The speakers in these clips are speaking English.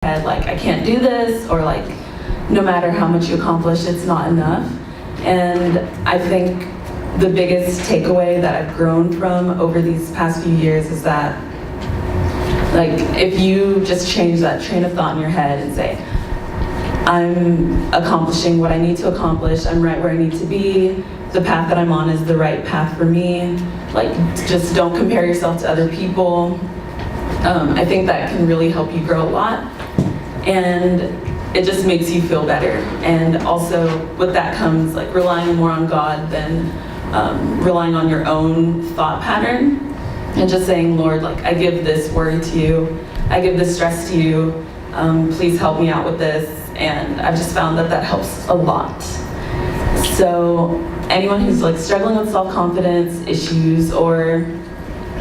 head, like, I can't do this, or like, no matter how much you accomplish, it's not enough. And I think the biggest takeaway that I've grown from over these past few years is that, like, if you just change that train of thought in your head and say, I'm accomplishing what I need to accomplish, I'm right where I need to be, the path that I'm on is the right path for me, like, just don't compare yourself to other people. I think that can really help you grow a lot, and it just makes you feel better. And also with that comes like relying more on God than relying on your own thought pattern, and just saying, Lord, like, I give this worry to you, I give this stress to you, please help me out with this. And I've just found that that helps a lot. So anyone who's like struggling with self-confidence issues, or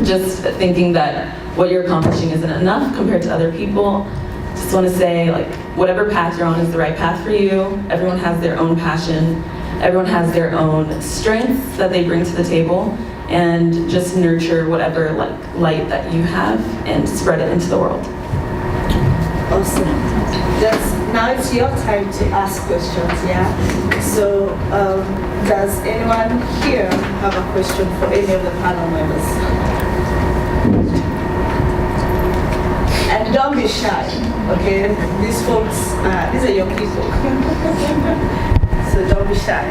just thinking that what you're accomplishing isn't enough compared to other people, just want to say, like, whatever path you're on is the right path for you. Everyone has their own passion. Everyone has their own strengths that they bring to the table, and just nurture whatever like light that you have and spread it into the world. Awesome. Now it's your time to ask questions, yeah? So, does anyone here have a question for any of the panel members? And don't be shy, okay? These folks, these are your people. So don't be shy.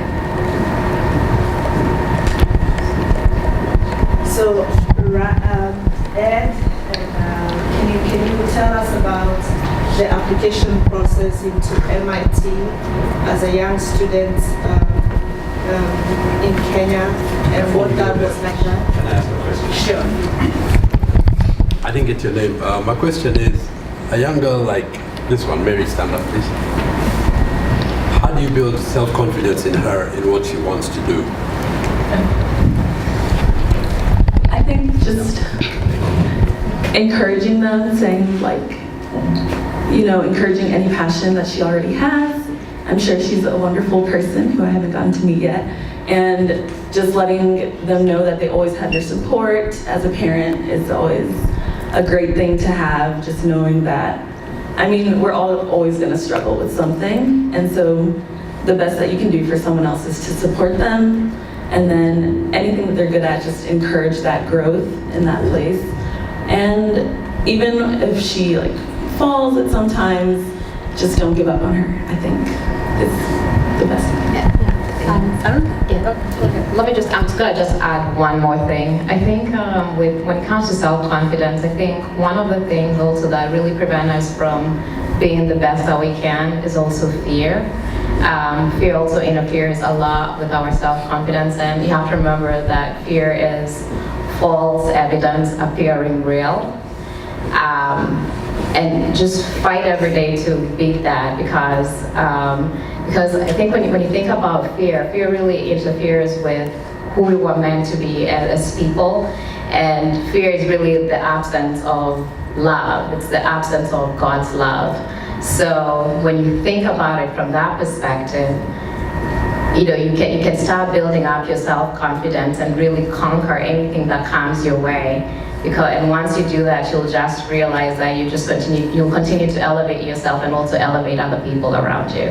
So, Ed, can you tell us about the application process into MIT as a young student in Kenya, and what that was like? Can I ask a question? Sure. I didn't get your name. My question is, a young girl like this one, Mary, stand up please. How do you build self-confidence in her in what she wants to do? I think just encouraging them, saying, like, you know, encouraging any passion that she already has. I'm sure she's a wonderful person who I haven't gotten to meet yet. And just letting them know that they always have your support as a parent is always a great thing to have, just knowing that, I mean, we're all always gonna struggle with something. And so the best that you can do for someone else is to support them. And then anything that they're good at, just encourage that growth in that place. And even if she like falls at sometimes, just don't give up on her, I think is the best thing. Let me just, I'm gonna just add one more thing. I think when it comes to self-confidence, I think one of the things also that really prevent us from being the best that we can is also fear. Fear also interferes a lot with our self-confidence, and you have to remember that fear is false evidence appearing real. And just fight every day to beat that, because I think when you think about fear really interferes with who we were meant to be as people, and fear is really the absence of love. It's the absence of God's love. So when you think about it from that perspective, you know, you can start building up your self-confidence and really conquer anything that comes your way. And once you do that, you'll just realize that you'll continue to elevate yourself and also elevate other people around you.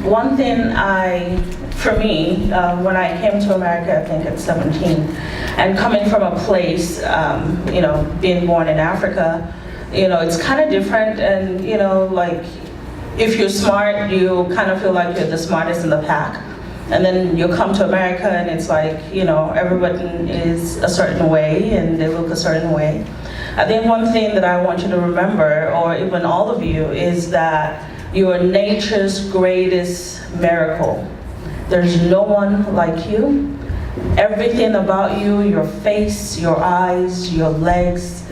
One thing for me, when I came to America, I think at 17, and coming from a place, you know, being born in Africa, you know, it's kind of different, and, you know, like, if you're smart, you kind of feel like you're the smartest in the pack. And then you come to America and it's like, you know, everybody is a certain way and they look a certain way. I think one thing that I want you to remember, or even all of you, is that you are nature's greatest miracle. There's no one like you. Everything about you, your face, your eyes, your legs,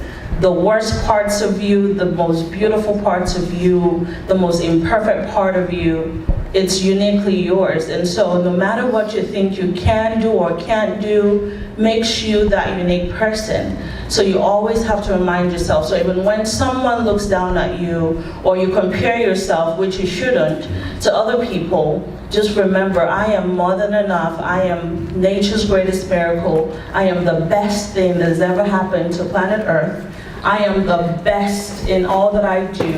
the worst parts of you, the most beautiful parts of you, the most imperfect part of you, it's uniquely yours. And so no matter what you think you can do or can't do, makes you that unique person. So you always have to remind yourself. So even when someone looks down at you, or you compare yourself, which you shouldn't, to other people, just remember, I am more than enough. I am nature's greatest miracle. I am the best thing that has ever happened to planet Earth. I am the best in all that I do.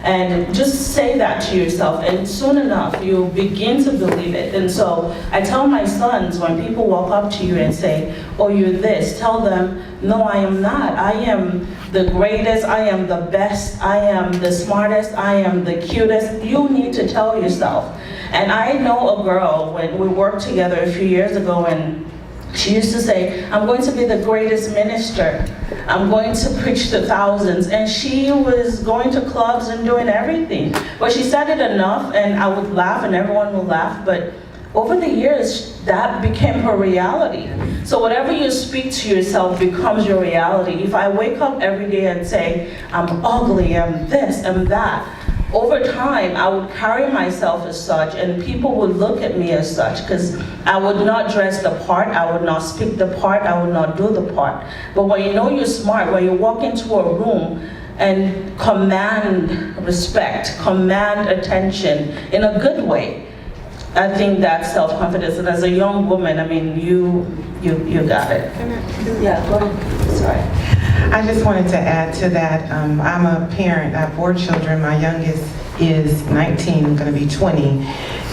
And just say that to yourself, and soon enough, you'll begin to believe it. And so I tell my sons, when people walk up to you and say, oh, you're this, tell them, no, I am not. I am the greatest, I am the best, I am the smartest, I am the cutest. You need to tell yourself. And I know a girl, when we worked together a few years ago, and she used to say, I'm going to be the greatest minister. I'm going to preach to thousands. And she was going to clubs and doing everything. But she said it enough, and I would laugh, and everyone would laugh. But over the years, that became her reality. So whatever you speak to yourself becomes your reality. If I wake up every day and say, I'm ugly, I'm this, I'm that, over time, I would carry myself as such, and people would look at me as such, because I would not dress the part, I would not speak the part, I would not do the part. But when you know you're smart, when you walk into a room and command respect, command attention in a good way, I think that's self-confidence. And as a young woman, I mean, you got it. Yeah, go ahead. Sorry. I just wanted to add to that. I'm a parent. I have 4 children. My youngest is 19, going to be 20.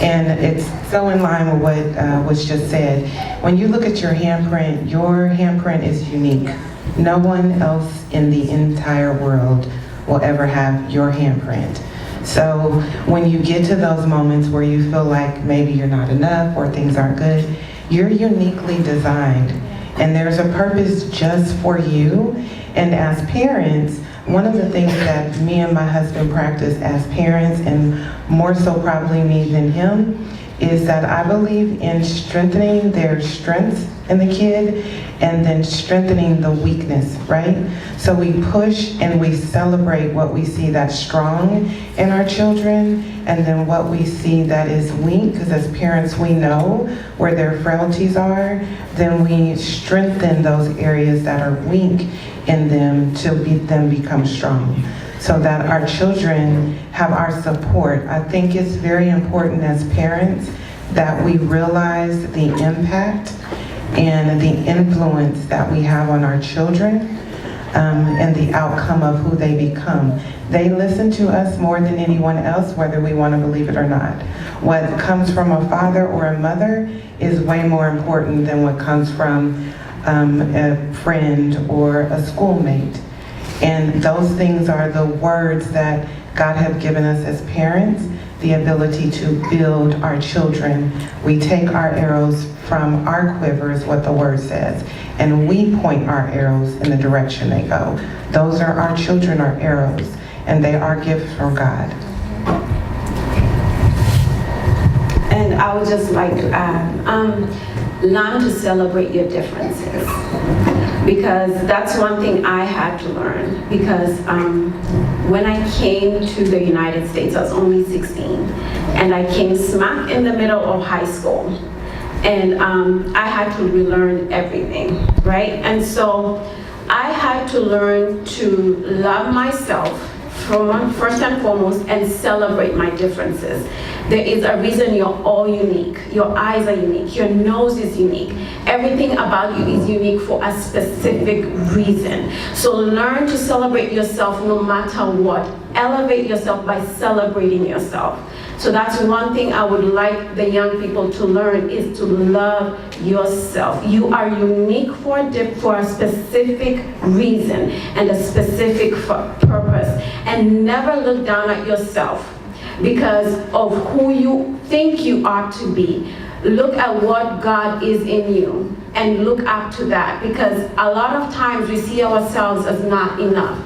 And it's so in line with what was just said. When you look at your handprint is unique. No one else in the entire world will ever have your handprint. So when you get to those moments where you feel like maybe you're not enough or things aren't good, you're uniquely designed. And there's a purpose just for you. And as parents, one of the things that me and my husband practice as parents, and more so probably me than him, is that I believe in strengthening their strengths in the kid and then strengthening the weakness, right? So we push and we celebrate what we see that's strong in our children, and then what we see that is weak, because as parents we know where their frailties are, then we strengthen those areas that are weak in them to them become strong, so that our children have our support. I think it's very important as parents that we realize the impact and the influence that we have on our children, and the outcome of who they become. They listen to us more than anyone else, whether we want to believe it or not. What comes from a father or a mother is way more important than what comes from a friend or a schoolmate. And those things are the words that God has given us as parents, the ability to build our children. We take our arrows from our quivers, what the word says, and we point our arrows in the direction they go. Those are our children, our arrows, and they are gifts from God. And I would just like to add, learn to celebrate your differences. Because that's one thing I had to learn. Because when I came to the United States, I was only 16. And I came smack in the middle of high school. And I had to relearn everything, right? And so I had to learn to love myself first and foremost, and celebrate my differences. There is a reason you're all unique. Your eyes are unique. Your nose is unique. Everything about you is unique for a specific reason. So learn to celebrate yourself no matter what. Elevate yourself by celebrating yourself. So that's one thing I would like the young people to learn, is to love yourself. You are unique for a specific reason and a specific purpose. And never look down at yourself because of who you think you ought to be. Look at what God is in you and look up to that, because a lot of times we see ourselves as not enough,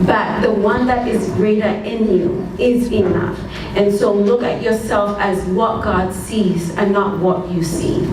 but the one that is greater in you is enough. And so look at yourself as what God sees and not what you see.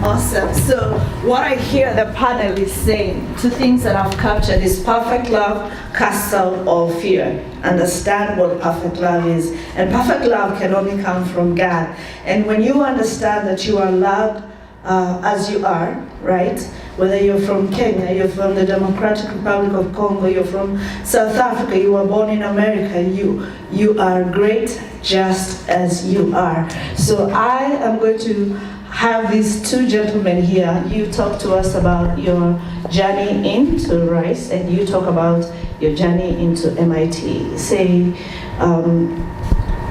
Awesome. So what I hear the panel is saying, 2 things that I've captured is perfect love casts out all fear. Understand what perfect love is. And perfect love can only come from God. And when you understand that you are loved as you are, right? Whether you're from Kenya, you're from the Democratic Republic of Congo, you're from South Africa, you were born in America, you are great just as you are. So I am going to have these two gentlemen here. You talk to us about your journey into Rice, and you talk about your journey into MIT. Say,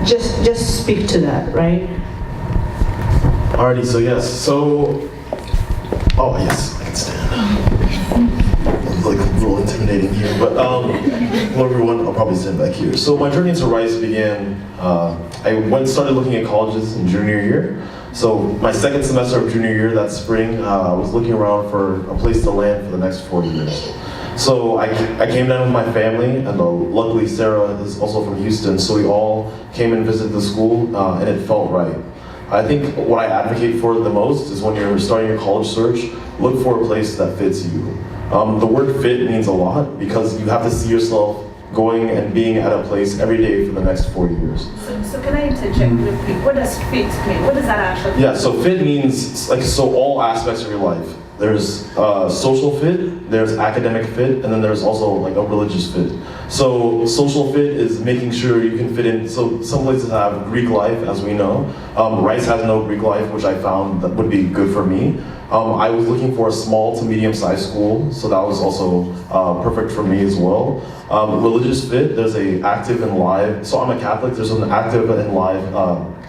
just speak to that, right? Alrighty, so yes, oh yes, I can stand. It's like a little intimidating here, but hello everyone, I'll probably stand back here. So my journey into Rice began, I started looking at colleges in junior year. So my second semester of junior year, that spring, I was looking around for a place to land for the next 4 years. So I came down with my family, and luckily Sarah is also from Houston, so we all came and visited the school, and it felt right. I think what I advocate for the most is when you're starting your college search, look for a place that fits you. The word fit means a lot because you have to see yourself going and being at a place every day for the next 4 years. So can I interject real quick? What does fit mean? What does that actually mean? Yeah, so fit means all aspects of your life. There's social fit, there's academic fit, and then there's also like a religious fit. So social fit is making sure you can fit in. So some places have Greek life, as we know. Rice has no Greek life, which I found that would be good for me. I was looking for a small to medium-sized school, so that was also perfect for me as well. Religious fit, there's a active and live. So I'm a Catholic. There's an active and live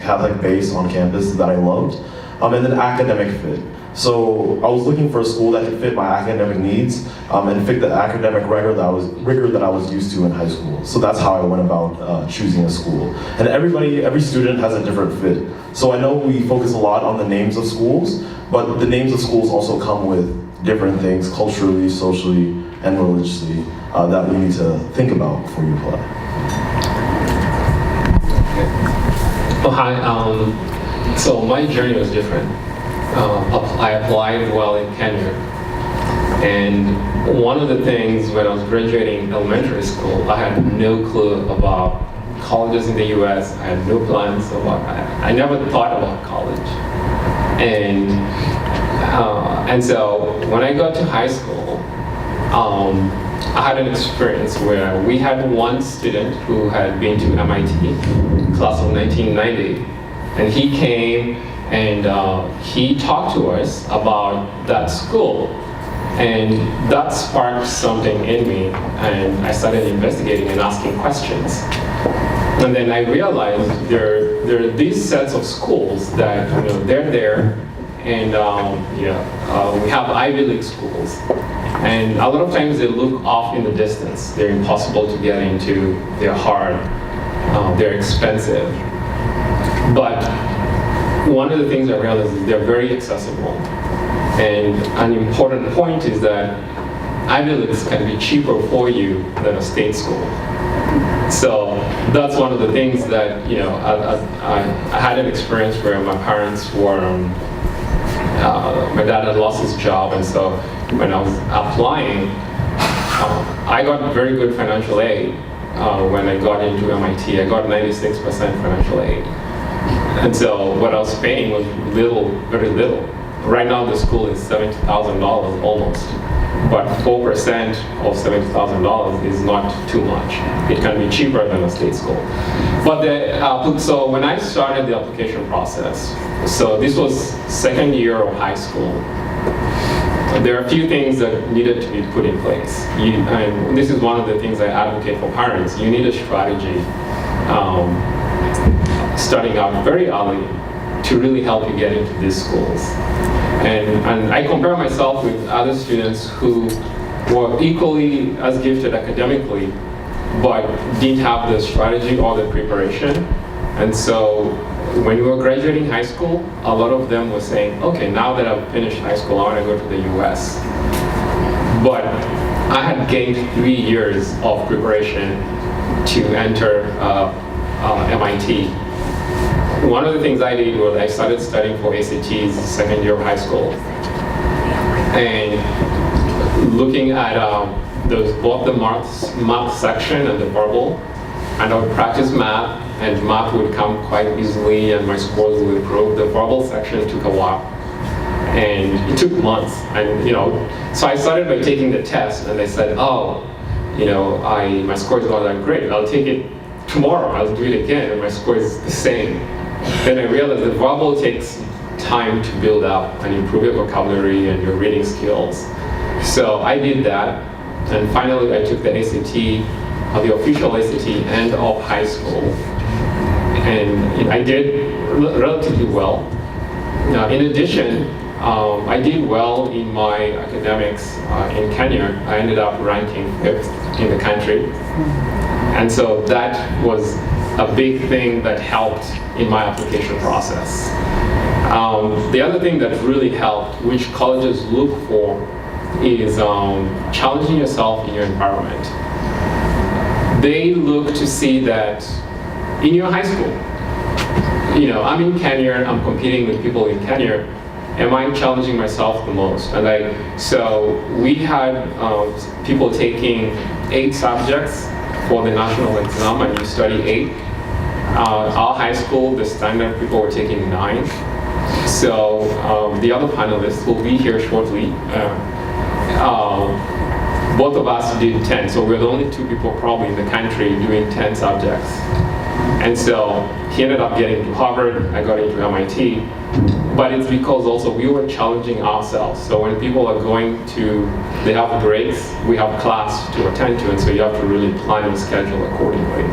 Catholic base on campus that I loved, and then academic fit. So I was looking for a school that could fit my academic needs and fit the academic rigor that I was used to in high school. So that's how I went about choosing a school. And every student has a different fit. So I know we focus a lot on the names of schools, but the names of schools also come with different things culturally, socially, and religiously that we need to think about before you apply. Oh, hi. So my journey was different. I applied while in Kenya. And one of the things when I was graduating elementary school, I had no clue about colleges in the US. I had no plans about I never thought about college. And so when I got to high school, I had an experience where we had one student who had been to MIT, class of 1990, and he came and he talked to us about that school. And that sparked something in me, and I started investigating and asking questions. And then I realized there are these sets of schools that they're there, and we have Ivy League schools, and a lot of times they look off in the distance. They're impossible to get into. They're hard. They're expensive. But one of the things I realized is they're very accessible. And an important point is that Ivy Leagues can be cheaper for you than a state school. So that's one of the things that I had an experience where my parents were, my dad had lost his job, and so when I was applying, I got very good financial aid when I got into MIT. I got 96% financial aid. And so what I was paying was little, very little. Right now the school is $70,000 almost, but 4% of $70,000 is not too much. It can be cheaper than a state school. But so when I started the application process, so this was second year of high school, there are a few things that needed to be put in place. And this is one of the things I advocate for parents. You need a strategy starting out very early to really help you get into these schools. And I compare myself with other students who were equally as gifted academically, but didn't have the strategy or the preparation. And so when we were graduating high school, a lot of them were saying, okay, now that I've finished high school, I want to go to the US. But I had gained 3 years of preparation to enter MIT. One of the things I did was I started studying for ACTs second year of high school, and looking at both the math section and the verbal, and I would practice math, and math would come quite easily, and my scores would improve. The verbal section took a while, and it took months, and so I started by taking the test, and they said, oh, my score is not that great. I'll take it tomorrow. I'll do it again, and my score is the same. Then I realized that verbal takes time to build up and improve your vocabulary and your reading skills. So I did that, and finally I took the ACT, the official ACT end of high school, and I did relatively well. In addition, I did well in my academics in Kenya. I ended up ranking 5th in the country. And so that was a big thing that helped in my application process. The other thing that really helped, which colleges look for, is challenging yourself in your environment. They look to see that in your high school, I'm in Kenya, I'm competing with people in Kenya, am I challenging myself the most? And so we had people taking 8 subjects for the national exam, and you study 8. Our high school, the standard people were taking 9. So the other panelists will be here shortly. Both of us did 10, so we're the only 2 people probably in the country doing 10 subjects. And so he ended up getting to Harvard, I got into MIT, but it's because also we were challenging ourselves. So when people are they have breaks, we have class to attend to, and so you have to really plan your schedule accordingly.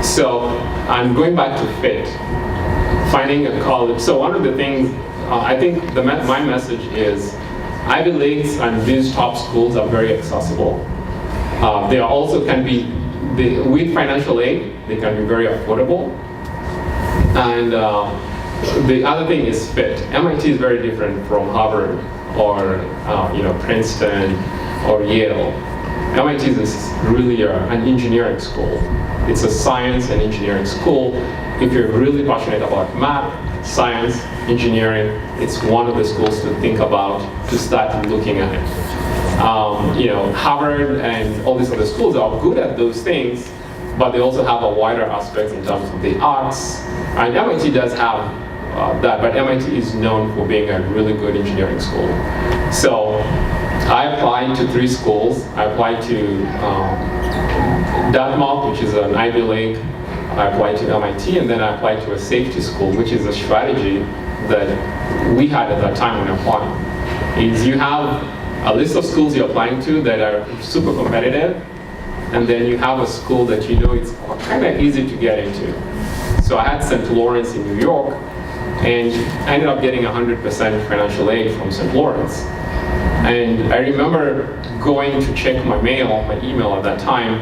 So I'm going back to fit, finding a college. So one of the things, I think my message is, Ivy Leagues and these top schools are very accessible. They also can be, with financial aid, they can be very affordable. And the other thing is fit. MIT is very different from Harvard or Princeton or Yale. MIT is really an engineering school. It's a science and engineering school. If you're really passionate about math, science, engineering, it's one of the schools to think about, to start looking at it. Harvard and all these other schools are good at those things, but they also have a wider aspect in terms of the arts. And MIT does have that, but MIT is known for being a really good engineering school. So I applied to 3 schools. I applied to Dartmouth, which is an Ivy League. I applied to MIT, and then I applied to a safety school, which is a strategy that we had at that time when applying. Is you have a list of schools you're applying to that are super competitive, and then you have a school that it's kind of easy to get into. So I had St. Lawrence in New York, and I ended up getting 100% financial aid from St. Lawrence. And I remember going to check my email at that time,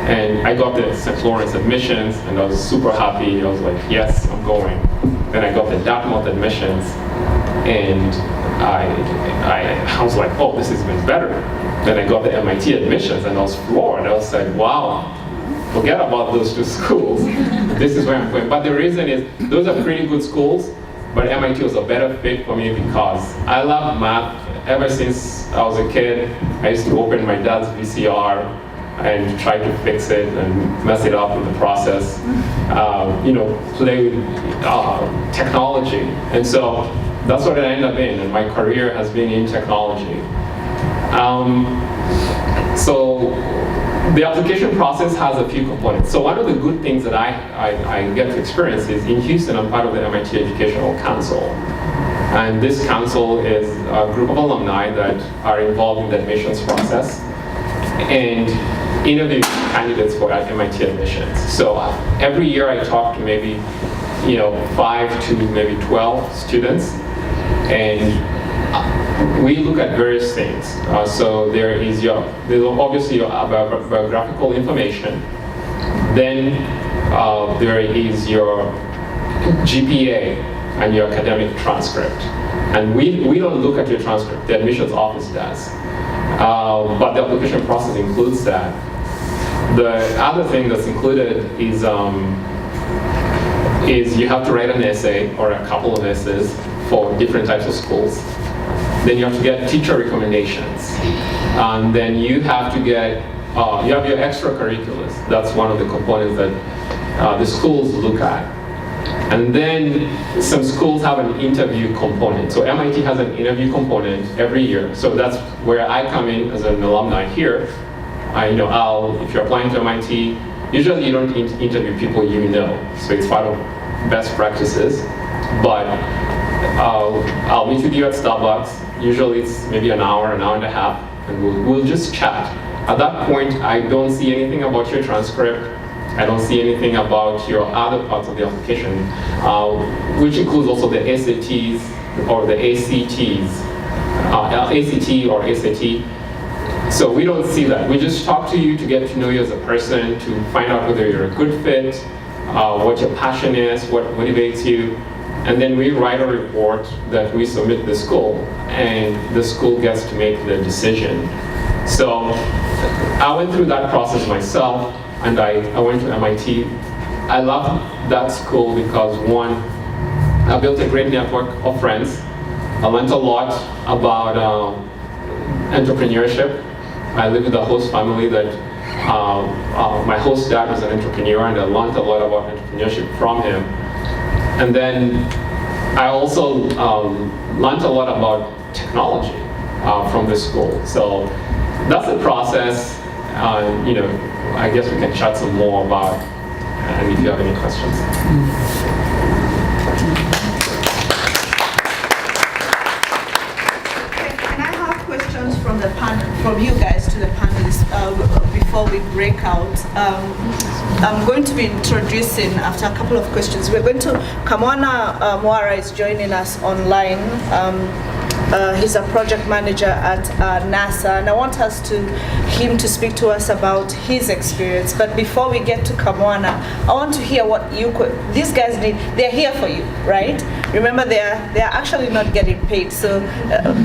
and I got the St. Lawrence admissions, and I was super happy. I was like, yes, I'm going. Then I got the Dartmouth admissions, and I was like, oh, this is even better. Then I got the MIT admissions, and I was floored. I was like, wow, forget about those 2 schools. This is where I'm going. But the reason is, those are pretty good schools, but MIT was a better fit for me because I love math. Ever since I was a kid, I used to open my dad's VCR and try to fix it and mess it up in the process. Play with technology. And so that's what I ended up in, and my career has been in technology. So the application process has a few components. So one of the good things that I get to experience is in Houston, I'm part of the MIT Educational Council. And this council is a group of alumni that are involved in the admissions process and interview candidates for MIT admissions. So every year I talk to maybe 5 to maybe 12 students, and we look at various things. So there's obviously your biographical information. Then there is your GPA and your academic transcript. And we don't look at your transcript, the admissions office does. But the application process includes that. The other thing that's included is you have to write an essay or a couple of essays for different types of schools. Then you have to get teacher recommendations. And then you have to get, you have your extracurriculars. That's one of the components that the schools look at. And then some schools have an interview component. So MIT has an interview component every year. So that's where I come in as an alumni here. If you're applying to MIT, usually you don't interview people you know. So it's part of best practices. But I'll meet with you at Starbucks. Usually it's maybe an hour and a half, and we'll just chat. At that point, I don't see anything about your transcript. I don't see anything about your other parts of the application, which includes also the SATs or the ACTs, ACT or SAT. So we don't see that. We just talk to you to get to know you as a person, to find out whether you're a good fit, what your passion is, what motivates you. And then we write a report that we submit to the school, and the school gets to make the decision. So I went through that process myself, and I went to MIT. I love that school because, one, I built a great network of friends. I learned a lot about entrepreneurship. I live with a host family that my host dad was an entrepreneur, and I learned a lot about entrepreneurship from him. And then I also learned a lot about technology from the school. So that's the process. I guess we can chat some more about, and if you have any questions. Can I have questions from the panel, from you guys to the panelists before we break out? I'm going to be introducing, after a couple of questions, we're going to, Kamwana Mwara is joining us online. He's a project manager at NASA, and I want him to speak to us about his experience. But before we get to Kamwana, I want to hear what these guys need. They're here for you, right? Remember, they're actually not getting paid, so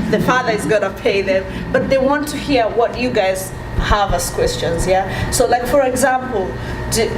the father is gonna pay them, but they want to hear what you guys have as questions, yeah? So like, for example,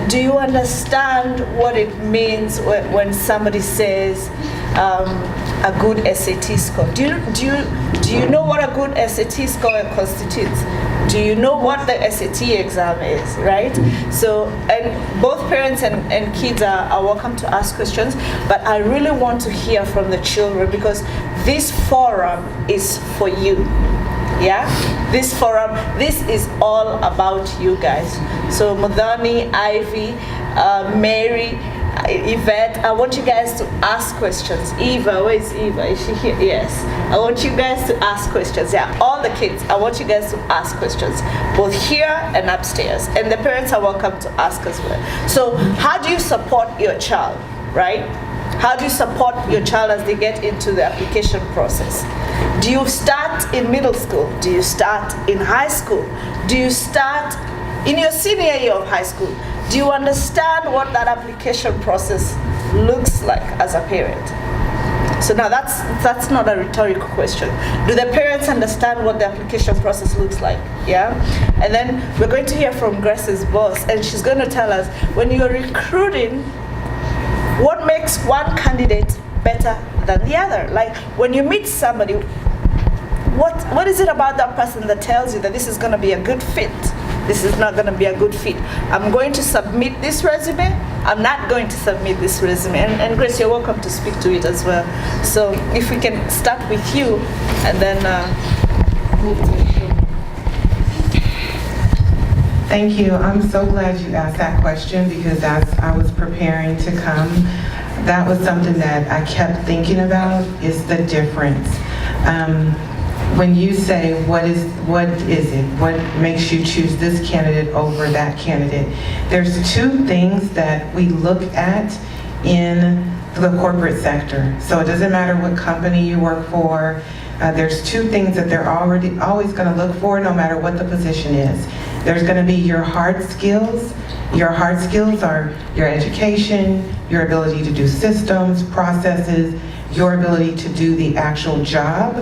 do you understand what it means when somebody says a good SAT score? Do you know what a good SAT score constitutes? Do you know what the SAT exam is, right? So, and both parents and kids are welcome to ask questions, but I really want to hear from the children because this forum is for you. Yeah, this forum, this is all about you guys. So Mudhani, Ivy, Mary, Yvette, I want you guys to ask questions. Eva, where is Eva? Is she here? Yes. I want you guys to ask questions. Yeah, all the kids, I want you guys to ask questions, both here and upstairs. And the parents are welcome to ask as well. So how do you support your child, right? How do you support your child as they get into the application process? Do you start in middle school? Do you start in high school? Do you start in your senior year of high school? Do you understand what that application process looks like as a parent? So now that's not a rhetorical question. Do the parents understand what the application process looks like? Yeah? And then we're going to hear from Grace's boss, and she's going to tell us, when you're recruiting, what makes one candidate better than the other? Like, when you meet somebody, what is it about that person that tells you that this is going to be a good fit? This is not going to be a good fit. I'm going to submit this resume. I'm not going to submit this resume. And Grace, you're welcome to speak to it as well. So if we can start with you and then move to the show. Thank you. I'm so glad you asked that question because as I was preparing to come, that was something that I kept thinking about, is the difference. When you say, what is it? What makes you choose this candidate over that candidate? There's two things that we look at in the corporate sector. So it doesn't matter what company you work for. There's two things that they're always going to look for, no matter what the position is. There's going to be your hard skills. Your hard skills are your education, your ability to do systems, processes, your ability to do the actual job.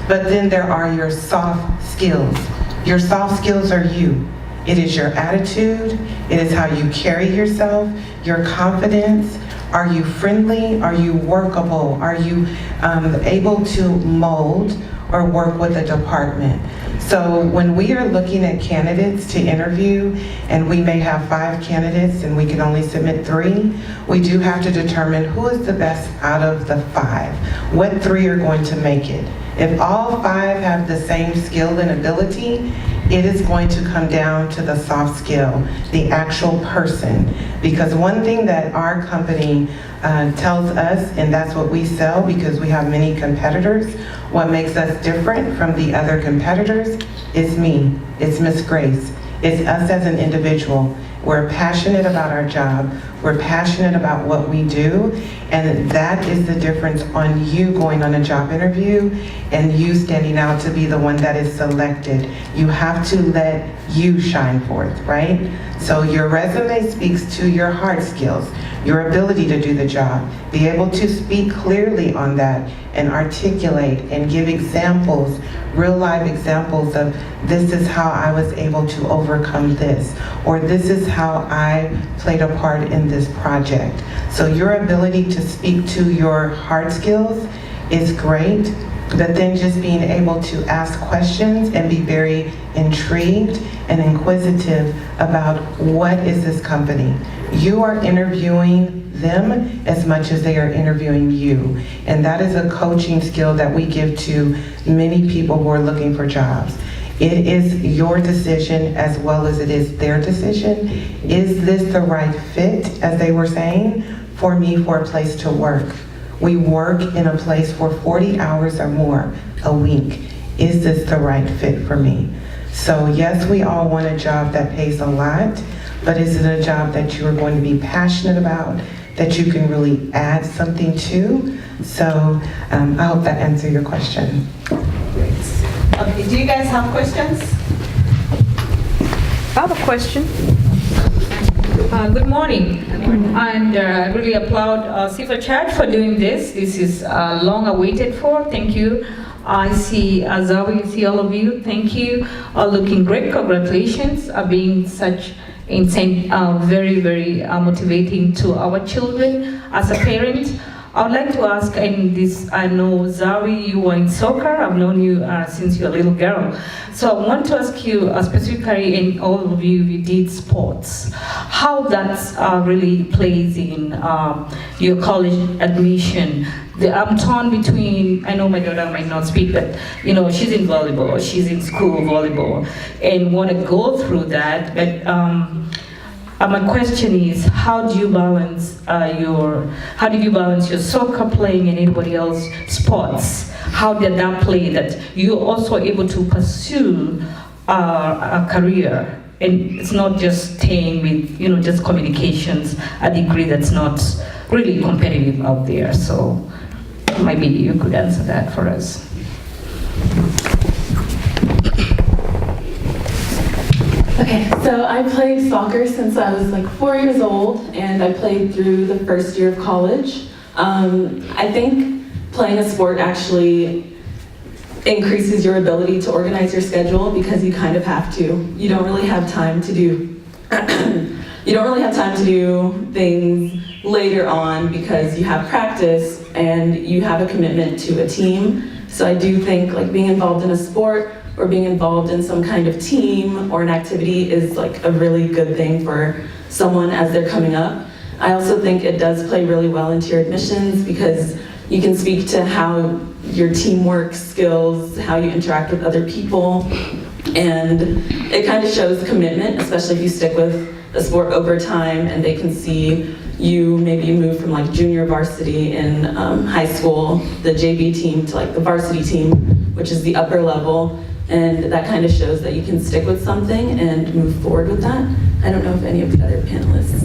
But then there are your soft skills. Your soft skills are you. It is your attitude. It is how you carry yourself, your confidence. Are you friendly? Are you workable? Are you able to mold or work with a department? So when we are looking at candidates to interview, and we may have 5 candidates and we can only submit 3, we do have to determine who is the best out of the 5. What 3 are going to make it? If all 5 have the same skill and ability, It is going to come down to the soft skill, the actual person. Because one thing that our company tells us, and that's what we sell because we have many competitors, what makes us different from the other competitors is me, it's Miss Grace, it's us as an individual. We're passionate about our job, we're passionate about what we do, and that is the difference on you going on a job interview and you standing out to be the one that is selected. You have to let you shine forth, right? So your resume speaks to your hard skills, your ability to do the job, be able to speak clearly on that and articulate and give examples, real life examples of this is how I was able to overcome this, or this is how I played a part in this project. So your ability to speak to your hard skills is great, but then just being able to ask questions and be very intrigued and inquisitive about what is this company. You are interviewing them as much as they are interviewing you. And that is a coaching skill that we give to many people who are looking for jobs. It is your decision as well as it is their decision. Is this the right fit, as they were saying, for me for a place to work? We work in a place for 40 hours or more a week. Is this the right fit for me? So yes, we all want a job that pays a lot, but is it a job that you are going to be passionate about, that you can really add something to? So I hope that answered your question. Okay, do you guys have questions? I have a question. Good morning. And I really applaud Sifa Church for doing this. This is long awaited for. Thank you. I see Azawi, I see all of you. Thank you. Looking great. Congratulations on being such insane, very, very motivating to our children. As a parent, I would like to ask, and this, I know Zawi, you were in soccer. I've known you since you're a little girl. So I want to ask you specifically, and all of you, you did sports, how that really plays in your college admission. I'm torn between, I know my daughter might not speak, but you know, she's in volleyball, she's in school volleyball, and want to go through that, but my question is, how do you balance your soccer playing and anybody else sports? How did that play that you're also able to pursue a career? And it's not just staying with, you know, just communications, a degree that's not really competitive out there. So maybe you could answer that for us. Okay, so I played soccer since I was like 4 years old, and I played through the first year of college. I think playing a sport actually increases your ability to organize your schedule because you kind of have to. You don't really have time to do things later on because you have practice and you have a commitment to a team. So I do think like being involved in a sport or being involved in some kind of team or an activity is like a really good thing for someone as they're coming up. I also think it does play really well into your admissions because you can speak to how your teamwork skills, how you interact with other people, and it kind of shows commitment, especially if you stick with a sport over time and they can see you maybe move from like junior varsity in high school, the JV team, to like the varsity team, which is the upper level, and that kind of shows that you can stick with something and move forward with that. I don't know if any of the other panelists